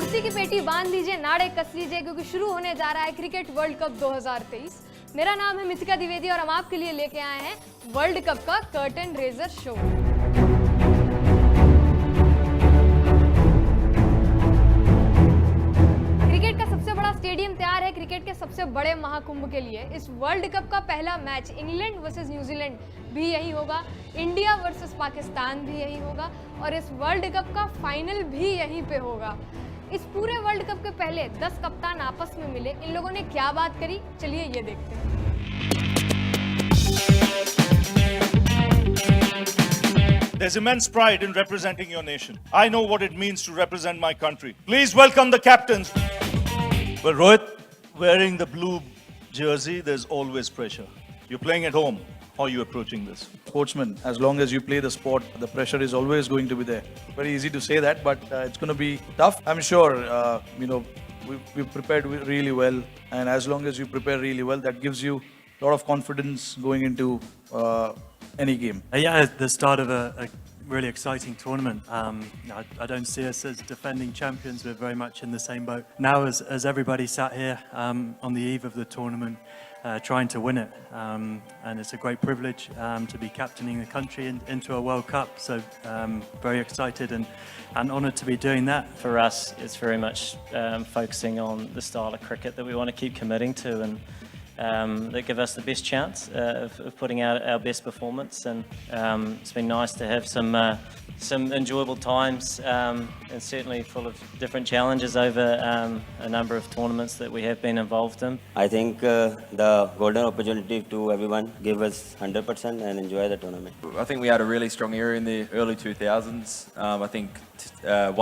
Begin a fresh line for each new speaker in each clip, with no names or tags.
कुर्सी की पेटी बांध लीजिए, नाड़े कस लीजिए, क्योंकि शुरू होने जा रहा है क्रिकेट वर्ल्ड कप 2023। मेरा नाम है मिथिका द्विवेदी और हम आपके लिए लेके आए हैं वर्ल्ड कप का कर्टन रेजर शो। क्रिकेट का सबसे बड़ा स्टेडियम तैयार है क्रिकेट के सबसे बड़े महाकुंभ के लिए। इस वर्ल्ड कप का पहला मैच इंग्लैंड वर्सेस न्यूजीलैंड भी यही होगा, इंडिया वर्सेस पाकिस्तान भी यही होगा और इस वर्ल्ड कप का फाइनल भी यहीं पे होगा। इस पूरे वर्ल्ड कप के पहले 10 कप्तान आपस में मिले, इन लोगों ने क्या बात करी, चलिए ये देखते हैं।
There's immense pride in representing your nation. I know what it means to represent my country. Please welcome the captains. Well, Rohit, wearing the blue jersey, there's always pressure. You're playing at home. How are you approaching this?
Sportsman, as long as you play the sport, the pressure is always going to be there. Very easy to say that, but it's going to be tough. I'm sure, we've prepared really well, and as long as you prepare really well, that gives you a lot of confidence going into any game.
Yeah, the start of a really exciting tournament. I don't see us as defending champions. We're very much in the same boat. Now, as everybody sat here on the eve of the tournament, trying to win it, and it's a great privilege to be captaining the country into a World Cup. So very excited and honoured to be doing that.
For us, it's very much focusing on the style of cricket that we want to keep committing to, and that give us the best chance of putting out our best performance. And it's been nice to have some enjoyable times, and certainly full of different challenges over a number of tournaments that we have been involved in.
I think the golden opportunity to everyone give us 100% and enjoy the tournament.
I think we had a really strong era in the early 2000s. I think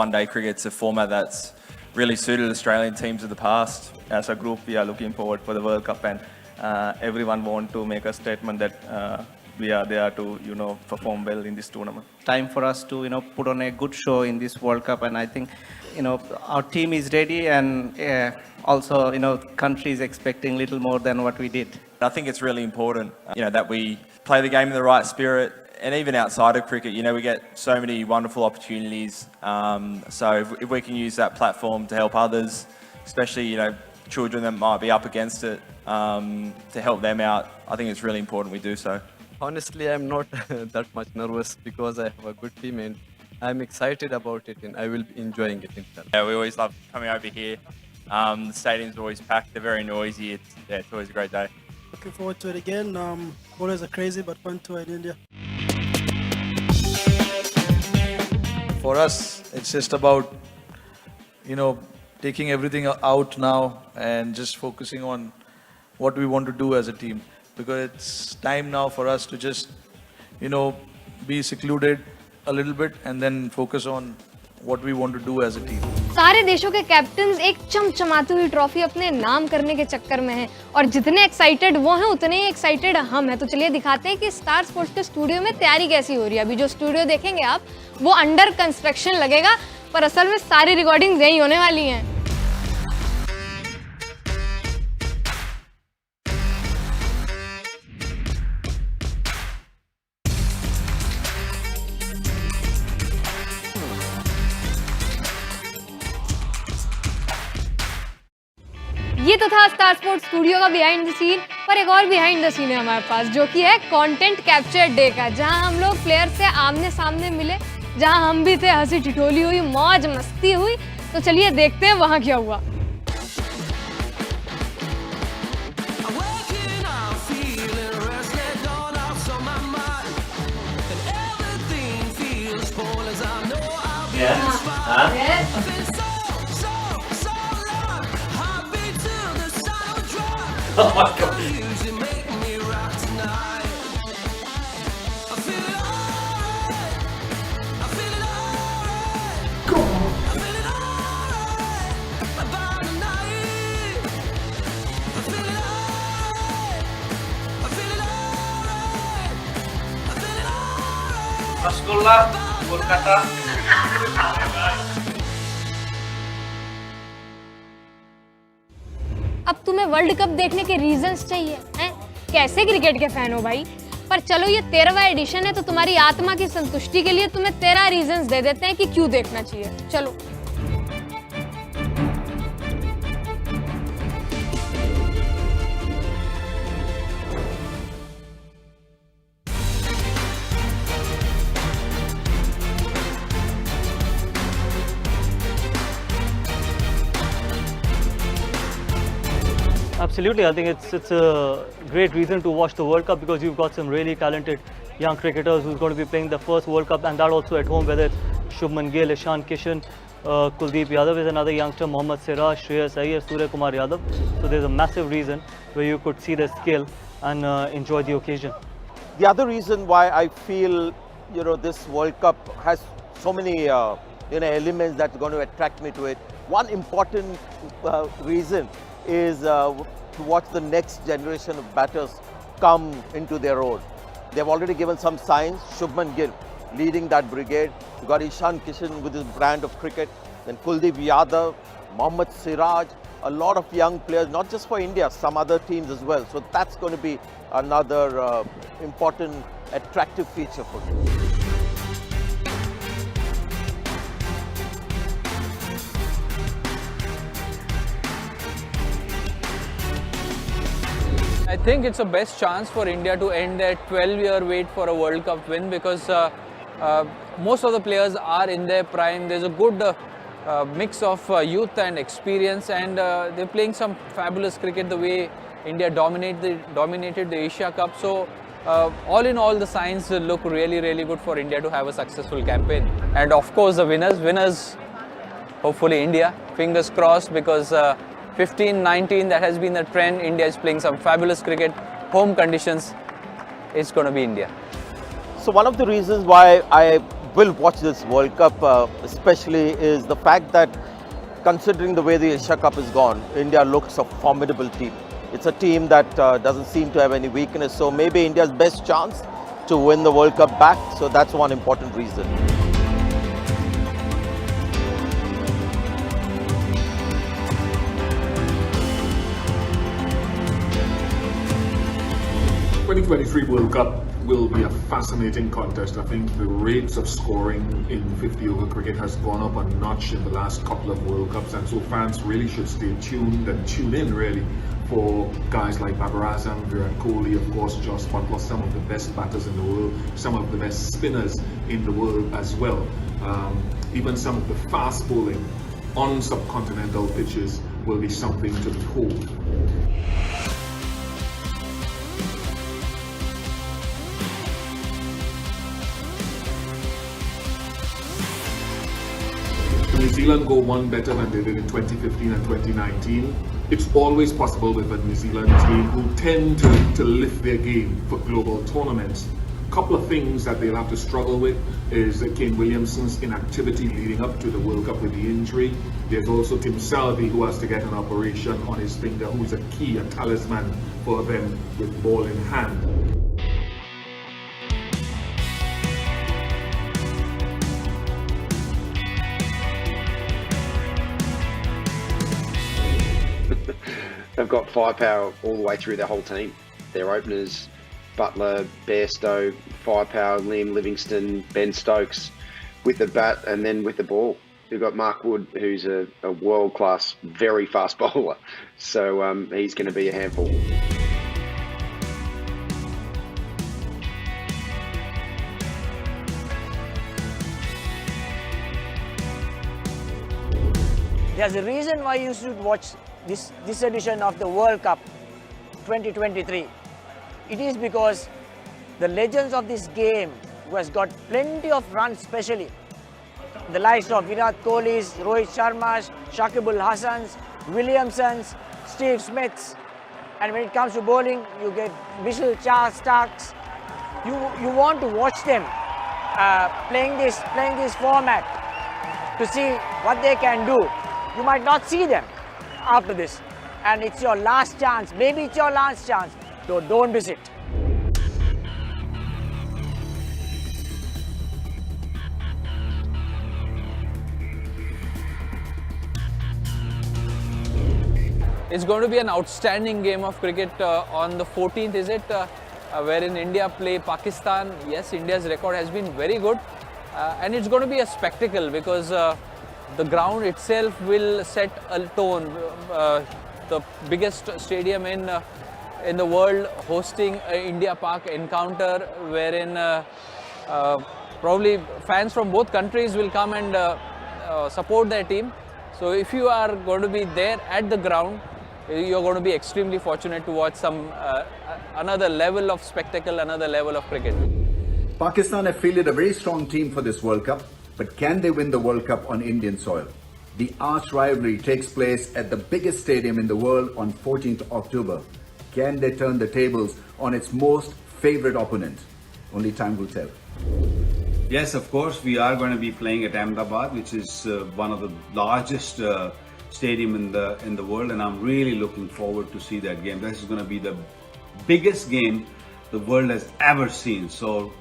one-day cricket's a format that's really suited Australian teams of the past. As a group, we are looking forward for the World Cup, and everyone want to make a statement that we are there to, perform well in this tournament.
Time for us to, put on a good show in this World Cup, and I think, our team is ready, and also, country is expecting a little more than what we did.
I think it's really important, that we play the game in the right spirit. And even outside of cricket, we get so many wonderful opportunities. So if we can use that platform to help others, especially, children that might be up against it, to help them out, I think it's really important we do so.
Honestly, I'm not that much nervous because I have a good team and I'm excited about it and I will be enjoying it.
Yeah, we always love coming over here. The stadium's always packed. They're very noisy. It's always a great day.
Looking forward to it again. Always a crazy but fun tour in India.
For us, it's just about, taking everything out now and just focusing on what we want to do as a team. Because it's time now for us to just, be secluded a little bit and then focus on what we want to do as a team.
सारे देशों के captains एक चमचमाती हुई trophy अपने नाम करने के चक्कर में हैं और जितने एक्साइटेड वो हैं उतने ही एक्साइटेड हम हैं। तो चलिए दिखाते हैं कि स्टार स्पोर्ट्स के स्टूडियो में तैयारी कैसी हो रही है। अभी जो स्टूडियो देखेंगे आप वो अंडर कंस्ट्रक्शन लगेगा, पर असल में सारी रिकॉर्डिंग यही होने वाली हैं। ये तो था स्टार स्पोर्ट्स स्टूडियो का बिहाइंड द सीन, पर एक और बिहाइंड द सीन है हमारे पास, जो कि है कंटेंट कैप्चर डे का, जहां हम लोग प्लेयर से आमने सामने मिले, जहां हम भी थे, हंसी ठिठोली हुई, मौज मस्ती हुई। तो चलिए देखते हैं वहां क्या हुआ।
Oh my God.
Rosgullah, Kolkata.
अब तुम्हें वर्ल्ड कप देखने के रीजंस चाहिए हैं? कैसे क्रिकेट के फैन हो भाई? पर चलो ये 13वां एडिशन है तो तुम्हारी आत्मा की संतुष्टि के लिए तुम्हें 13 रीजंस दे देते हैं कि क्यों देखना चाहिए। चलो
Absolutely, I think it's a great reason to watch the World Cup because you've got some really talented young cricketers who's going to be playing the first World Cup, and that also at home, whether it's Shubman Gill, Ishan Kishan, Kuldeep Yadav is another youngster, Mohammad Siraj, Shreyas Iyer, Surya Kumar Yadav. So there's a massive reason where you could see their skill and enjoy the occasion.
The other reason why I feel, this World Cup has so many, elements that are going to attract me to it. One important reason is to watch the next generation of batters come into their own. They've already given some signs. Shubman Gill leading that brigade. You've got Ishan Kishan with his brand of cricket. Then Kuldeep Yadav, Mohammad Siraj, a lot of young players, not just for India, some other teams as well. So that's going to be another important, attractive feature for me.
I think it's the best chance for India to end their 12-year wait for a World Cup win because most of the players are in their prime. There's a good mix of youth and experience, and they're playing some fabulous cricket the way India dominated the Asia Cup. So all in all, the signs look really, really good for India to have a successful campaign. And of course, the winners, hopefully India. Fingers crossed, because 15-19, that has been the trend. India is playing some fabulous cricket. Home conditions, it's going to be India.
So one of the reasons why I will watch this World Cup especially is the fact that, considering the way the Asia Cup has gone, India looks a formidable team. It's a team that doesn't seem to have any weakness. So maybe India's best chance to win the World Cup back. So that's one important reason.
The 2023 World Cup will be a fascinating contest. I think the rates of scoring in 50-over cricket has gone up a notch in the last couple of World Cups, and so fans really should stay tuned and tune in really for guys like Babar Azam, Virat Kohli, of course Joss Butler, some of the best batters in the world, some of the best spinners in the world as well. Even some of the fast bowling on subcontinental pitches will be something to behold. New Zealand go one better than they did in 2015 and 2019. It's always possible with a New Zealand team who tend to lift their game for global tournaments. A couple of things that they'll have to struggle with is Kane Williamson's inactivity leading up to the World Cup with the injury. There's also Tim Southee, who has to get an operation on his finger, who is a key, a talisman for them with ball in hand.
They've got firepower all the way through their whole team. Their openers, Butler, Bairstow, firepower, Liam Livingstone, Ben Stokes, with the bat and then with the ball. We've got Mark Wood, who's a world-class, very fast bowler. So he's going to be a handful.
There's a reason why you should watch this edition of the World Cup 2023. It is because the legends of this game, who has got plenty of runs, especially the likes of Virat Kohli's, Rohit Sharma's, Shakib Al Hasan's, Williamson's, Steve Smith's, and when it comes to bowling, you get Mitchell Starks. You want to watch them playing this format to see what they can do. You might not see them after this, and it's your last chance. Maybe it's your last chance, so don't miss it.
It's going to be an outstanding game of cricket on the 14th, is it? Wherein India play Pakistan. Yes, India's record has been very good, and it's going to be a spectacle because the ground itself will set a tone. The biggest stadium in the world hosting an India-Pak encounter, wherein probably fans from both countries will come and support their team. So if you are going to be there at the ground, you're going to be extremely fortunate to watch another level of spectacle, another level of cricket.
Pakistan have fielded a very strong team for this World Cup, but can they win the World Cup on Indian soil? The arch rivalry takes place at the biggest stadium in the world on 14th October. Can they turn the tables on its most favourite opponent? Only time will tell.
Yes, of course, we are going to be playing at Ahmedabad, which is one of the largest stadium in the world, and I'm really looking forward to see that game. This is going to be the biggest game the world has ever seen. So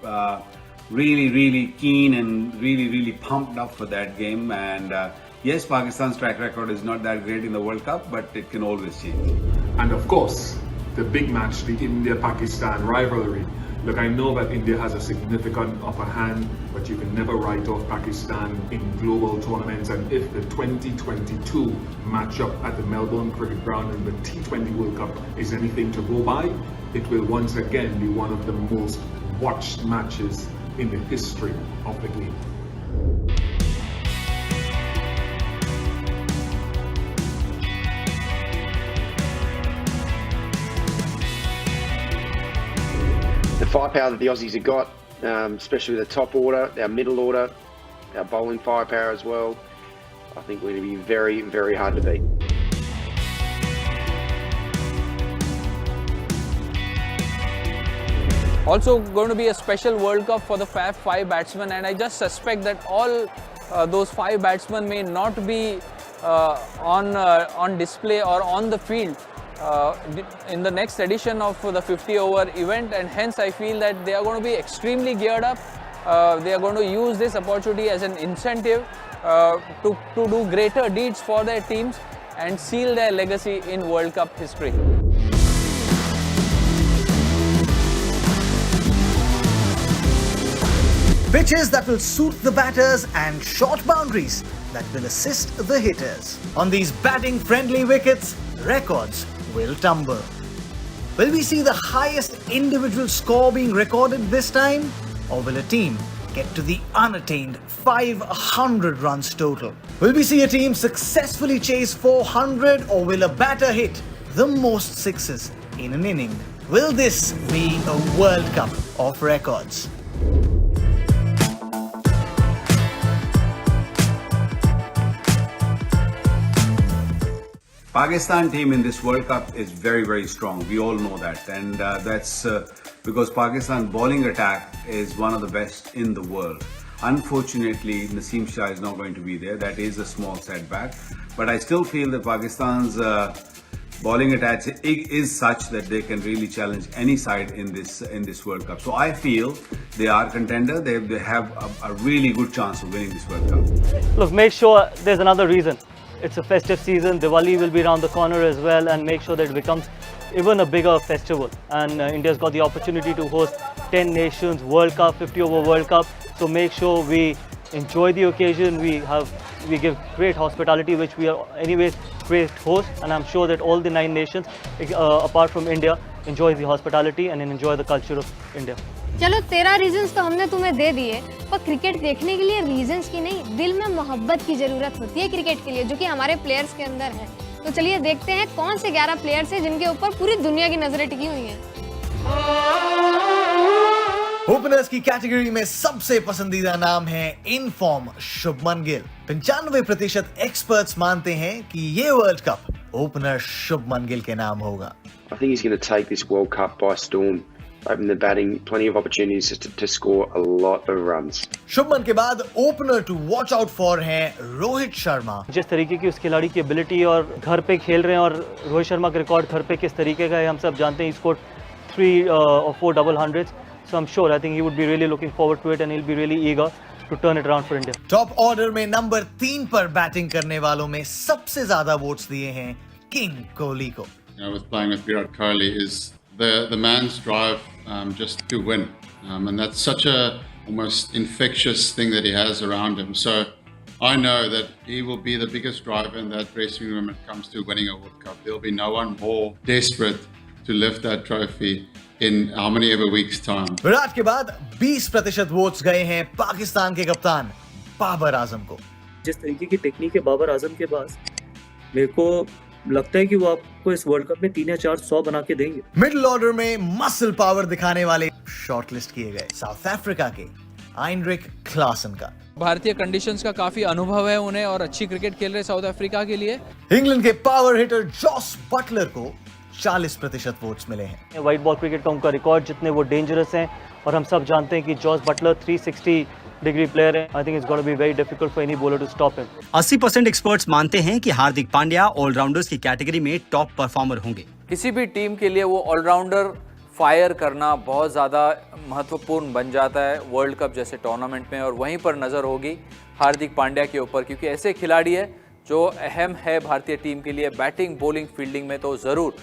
really keen and really pumped up for that game. And yes, Pakistan's track record is not that great in the World Cup, but it can always change.
And of course, the big match, the India-Pakistan rivalry. Look, I know that India has a significant upper hand, but you can never write off Pakistan in global tournaments. And if the 2022 matchup at the Melbourne Cricket Ground in the T20 World Cup is anything to go by, it will once again be one of the most watched matches in the history of the game.
The firepower that the Aussies have got, especially the top order, our middle order, our bowling firepower as well, I think we're going to be very, very hard to beat.
Also going to be a special World Cup for the Fab 5 batsmen, and I just suspect that all those 5 batsmen may not be on display or on the field in the next edition of the 50-over event, and hence I feel that they are going to be extremely geared up. They are going to use this opportunity as an incentive to do greater deeds for their teams and seal their legacy in World Cup history.
Pitches that will suit the batters and short boundaries that will assist the hitters. On these batting-friendly wickets, records will tumble. Will we see the highest individual score being recorded this time? Or will a team get to the unattained 500 runs total? Will we see a team successfully chase 400, or will a batter hit the most sixes in an inning? Will this be a World Cup of records?
Pakistan team in this World Cup is very strong. We all know that, and that's because Pakistan bowling attack is one of the best in the world. Unfortunately, Naseem Shah is not going to be there. That is a small setback, but I still feel that Pakistan's bowling attack is such that they can really challenge any side in this World Cup. So I feel they are contender. They have a really good chance of winning this World Cup.
Look, make sure there's another reason. It's a festive season. Diwali will be around the corner as well, and make sure that it becomes even a bigger festival. And India's got the opportunity to host 10 nations World Cup, 50-over World Cup. So make sure we enjoy the occasion. We give great hospitality, which we are anyways great hosts, and I'm sure that all the 9 nations, apart from India, enjoy the hospitality and enjoy the culture of India.
चलो 13 reasons तो हमने तुम्हें दे दिए, पर cricket देखने के लिए reasons की नहीं, दिल में मोहब्बत की ज़रूरत होती है क्रिकेट के लिए, जो कि हमारे प्लेयर्स के अंदर है। तो चलिए देखते हैं कौन से 11 प्लेयर्स हैं जिनके ऊपर पूरी दुनिया की नजरें टिकी हुई हैं।
ओपनर्स की कैटेगरी में सबसे पसंदीदा नाम है in form Shubman Gill. 95% experts मानते हैं कि ये world cup opener Shubman Gill के नाम होगा।
I think he's going to take this World Cup by storm. Open the batting, plenty of opportunities to score a lot of runs.
Shubman के बाद opener to watch out for हैं रोहित शर्मा।
जिस तरीके की उस खिलाड़ी की एबिलिटी और घर पे खेल रहे हैं, और रोहित शर्मा का रिकॉर्ड घर पे किस तरीके का है हम सब जानते हैं। He scored 3 or 4 double hundreds. So I'm sure I think he would be really looking forward to it, and he'll be really eager to turn it around for India.
Top order में number 3 पर batting करने वालों में सबसे ज्यादा votes दिए हैं king Kohli को।
With playing with Virat Kohli is the man's drive just to win, and that's such a almost infectious thing that he has around him. So I know that he will be the biggest driver in that dressing room when it comes to winning a World Cup. There'll be no one more desperate to lift that trophy in how many ever weeks time.
Virat के बाद 20% votes गए हैं पाकिस्तान के कप्तान बाबर आजम को।
जिस तरीके की टेक्निक है बाबर आजम के पास, मेरे को लगता है कि वो आपको इस वर्ल्ड कप में 3 या 4 100 बना के देंगे।
मिडिल ऑर्डर में मसल पावर दिखाने वाले शॉर्टलिस्ट किए गए साउथ अफ्रीका के हाइनरिक क्लासन का।
भारतीय कंडीशंस का काफी अनुभव है उन्हें और अच्छी क्रिकेट खेल रहे साउथ अफ्रीका के लिए।
इंग्लैंड के पावर हिटर जॉस बटलर को 40% वोट्स मिले हैं।
व्हाइट बॉल क्रिकेट का उनका रिकॉर्ड जितने वो डेंजरस हैं और हम सब जानते हैं कि जॉस बटलर 360 डिग्री प्लेयर है। I think it's gonna be very difficult for any bowler to stop him.
80% experts मानते हैं कि हार्दिक पांड्या ऑलराउंडर्स की कैटेगरी में टॉप परफॉर्मर होंगे।
किसी भी टीम के लिए वो ऑलराउंडर फायर करना बहुत ज़्यादा महत्वपूर्ण बन जाता है वर्ल्ड कप जैसे टूर्नामेंट में, और वहीं पर नज़र होगी हार्दिक पांड्या के ऊपर, क्योंकि ऐसे खिलाड़ी है जो अहम है भारतीय टीम के लिए बैटिंग, बॉलिंग, फील्डिंग में, तो ज़रूर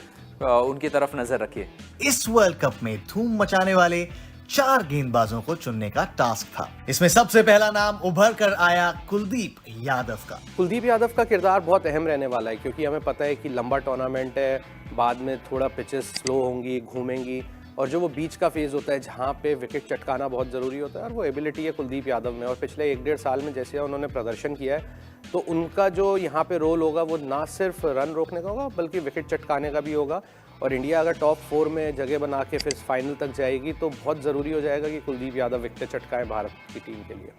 उनकी तरफ नज़र रखिए।
इस वर्ल्ड कप में धूम मचाने वाले 4 गेंदबाजों को चुनने का टास्क था। इसमें सबसे पहला नाम उभर कर आया कुलदीप यादव का।
कुलदीप यादव का किरदार बहुत अहम रहने वाला है, क्योंकि हमें पता है कि लंबा टूर्नामेंट है, बाद में थोड़ा पिचेस स्लो होंगी, घूमेंगी, और जो वो बीच का फेज होता है जहाँ पे विकेट चटकाना बहुत ज़रूरी होता है, और वो एबिलिटी है कुलदीप यादव में। और पिछले 1-1.5 साल में जैसे उन्होंने प्रदर्शन किया है, तो उनका जो यहाँ पे रोल होगा वो ना सिर्फ रन रोकने का होगा बल्कि विकेट चटकाने का भी होगा। और इंडिया अगर टॉप 4 में जगह बना के फिर फाइनल तक जाएगी तो बहुत ज़रूरी हो जाएगा कि कुलदीप यादव विकेट चटकाएं भारत की टीम के लिए।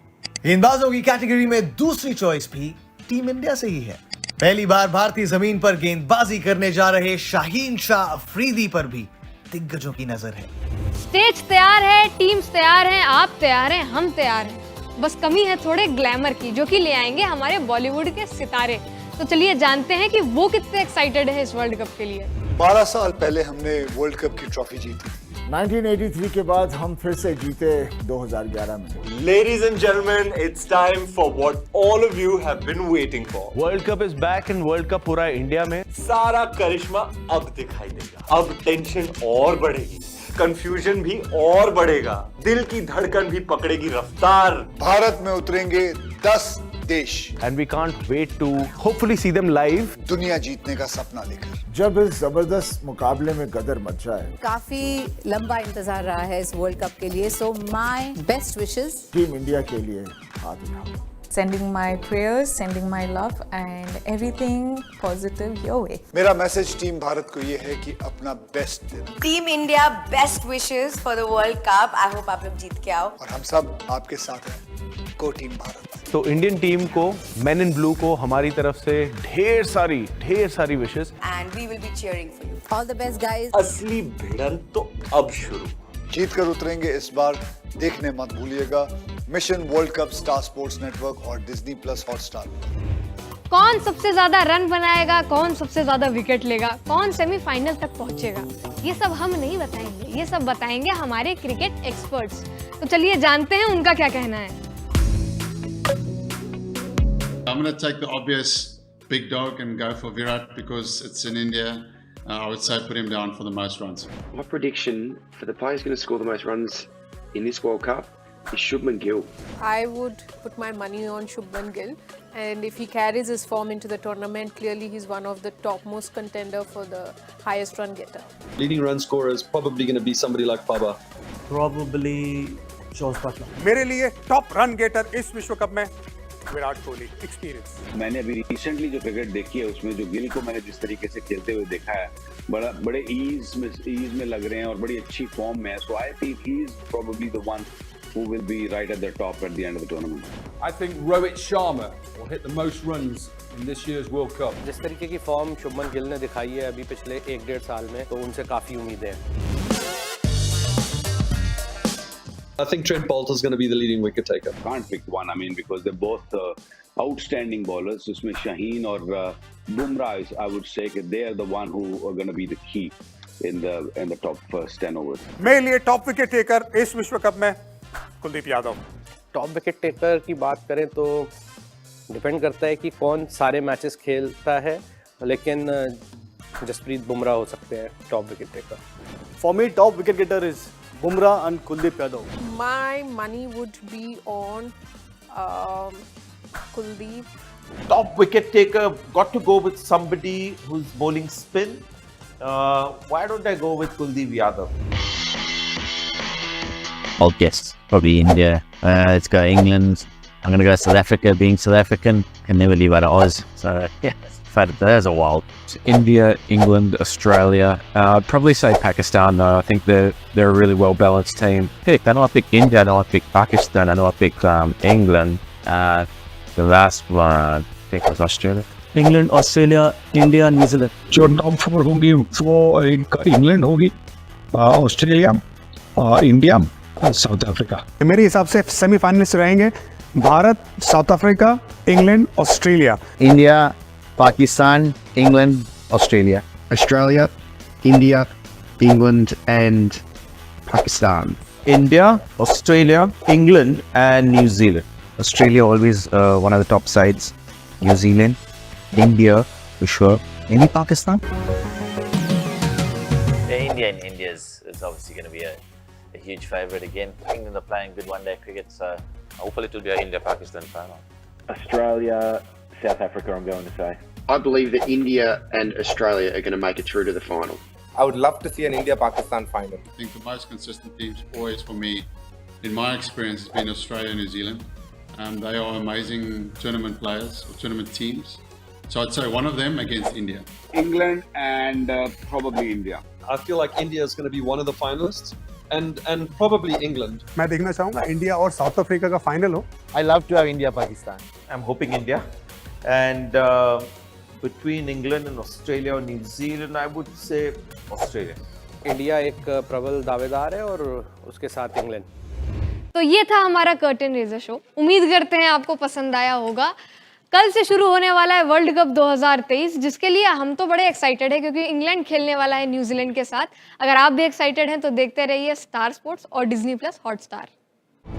गेंदबाजों की कैटेगरी में दूसरी चॉइस भी टीम इंडिया से ही है। पहली बार भारतीय जमीन पर गेंदबाजी करने जा रहे शाहीन शाह अफरीदी पर भी दिग्गजों की नजर है।
स्टेज तैयार है, टीम्स तैयार हैं, आप तैयार हैं, हम तैयार हैं। बस कमी है थोड़े ग्लैमर की, जो कि ले आएंगे हमारे बॉलीवुड के सितारे। तो चलिए जानते हैं कि वो कितने एक्साइटेड है इस वर्ल्ड कप के लिए।
12 साल पहले हमने वर्ल्ड कप की ट्रॉफी जीती।
1983 के बाद हम फिर से जीते 2011 में।
Ladies and gentlemen, it's time for what all of you have been waiting for.
World Cup is back and World Cup हो रहा है इंडिया में।
सारा करिश्मा अब दिखाई देगा। अब टेंशन और बढ़ेगी, कंफ्यूजन भी और बढ़ेगा, दिल की धड़कन भी पकड़ेगी रफ्तार।
भारत में उतरेंगे 10 देश।
And we can't wait to hopefully see them live.
दुनिया जीतने का सपना लेकर।
जब इस जबरदस्त मुकाबले में गदर मच जाए।
काफी लंबा इंतजार रहा है इस वर्ल्ड कप के लिए, so my best wishes
team India के लिए हाथ उठाओ।
Sending my prayers, sending my love and everything positive your way.
मेरा मैसेज टीम भारत को ये है कि अपना best they.
Team India best wishes for the World Cup. I hope आप लोग जीत के आओ।
और हम सब आपके साथ हैं। को टीम भारत।
तो इंडियन टीम को, Men in Blue को हमारी तरफ से ढेर सारी wishes.
And we will be cheering for you. All the best guys.
असली भिड़ंत तो अब शुरू।
जीत कर उतरेंगे इस बार, देखने मत भूलिएगा mission world cup star sports network और डिज्नी प्लस हॉटस्टार।
कौन सबसे ज्यादा रन बनाएगा, कौन सबसे ज्यादा विकेट लेगा, कौन सेमीफाइनल तक पहुंचेगा, ये सब हम नहीं बताएंगे, ये सब बताएंगे हमारे क्रिकेट एक्सपर्ट्स। तो चलिए जानते हैं उनका क्या कहना है।
I'm going to take the obvious big dog and go for Virat because it's in India. I would say put him down for the most runs.
My prediction for the player who's going to score the most runs in this World Cup is Shubman Gill.
I would put my money on Shubman Gill, and if he carries his form into the tournament, clearly he's one of the topmost contender for the highest run getter.
Leading run scorer is probably going to be somebody like Paba.
Probably Josh Butler.
मेरे लिए top run getter इस विश्व cup में Virat Kohli. Experience
मैंने अभी recently जो cricket देखी है उसमें जो गिल को मैंने जिस तरीके से खेलते हुए देखा है, बड़े ईज में लग रहे हैं और बड़ी अच्छी फॉर्म में है। So I think he is probably the one who will be right at the top at the end of the tournament.
I think Rohit Sharma will hit the most runs in this year's World Cup.
जिस तरीके की form Shubman Gill ने दिखाई है अभी पिछले 1-1.5 साल में, तो उनसे काफी उम्मीदें हैं।
I think Trent Bolton's going to be the leading wicket taker.
Can't pick one, I mean, because they're both outstanding bowlers. उसमें शाहीन और Bumrah, I would say that they are the one who are going to be the key in the top first 10 overs.
मेरे लिए top wicket taker इस विश्व cup में Kuldeep Yadav.
Top wicket taker की बात करें तो डिपेंड करता है कि कौन सारे मैचेस खेलता है, लेकिन जसप्रीत बुमराह हो सकते हैं top wicket taker.
For me top wicket getter is Bumrah and Kuldeep Yadav.
My money would be on Kuldeep.
Top wicket taker, got to go with somebody who's bowling spin. Why don't I go with Kuldeep Yadav?
I'll guess probably India. Let's go England.
I'm going to go South Africa. Being South African, can never leave out of Oz. So yeah, there's a wild.
India, England, Australia. I'd probably say Pakistan though. I think they're a really well balanced team.
I know I picked India, I know I picked Pakistan, I know I picked England. The last one I think was Australia.
England, Australia, India, New Zealand.
जो top 4 होंगी वो England होगी, Australia, India, south Africa.
मेरे हिसाब से semifinalist रहेंगे Bharat, south Africa, England, Australia.
India, Pakistan, England, Australia.
Australia, India, England and Pakistan.
India, Australia, England and New Zealand.
Australia always one of the top sides. New Zealand, India for sure. Maybe Pakistan.
India is obviously going to be a huge favourite again. England are playing good one-day cricket, so hopefully it will be an India-Pakistan final.
Australia, South Africa, I'm going to say.
I believe that India and Australia are going to make it through to the final.
I would love to see an India-Pakistan final.
I think the most consistent teams always for me, in my experience, has been Australia and New Zealand. They are amazing tournament players or tournament teams. So I'd say one of them against India.
England and probably India.
I feel like India is going to be one of the finalists and probably England.
मैं देखना चाहूँगा India और south Africa का final हो।
I love to have India-Pakistan.
I'm hoping India. And between England and Australia or New Zealand, I would say Australia.
India एक प्रबल दावेदार है और उसके साथ इंग्लैंड।
तो ये था हमारा कर्टन रेजर शो। उम्मीद करते हैं आपको पसंद आया होगा। कल से शुरू होने वाला है वर्ल्ड कप 2023, जिसके लिए हम तो बड़े एक्साइटेड है क्योंकि इंग्लैंड खेलने वाला है न्यूजीलैंड के साथ। अगर आप भी एक्साइटेड हैं तो देखते रहिए स्टार स्पोर्ट्स और डिज्नी प्लस हॉटस्टार।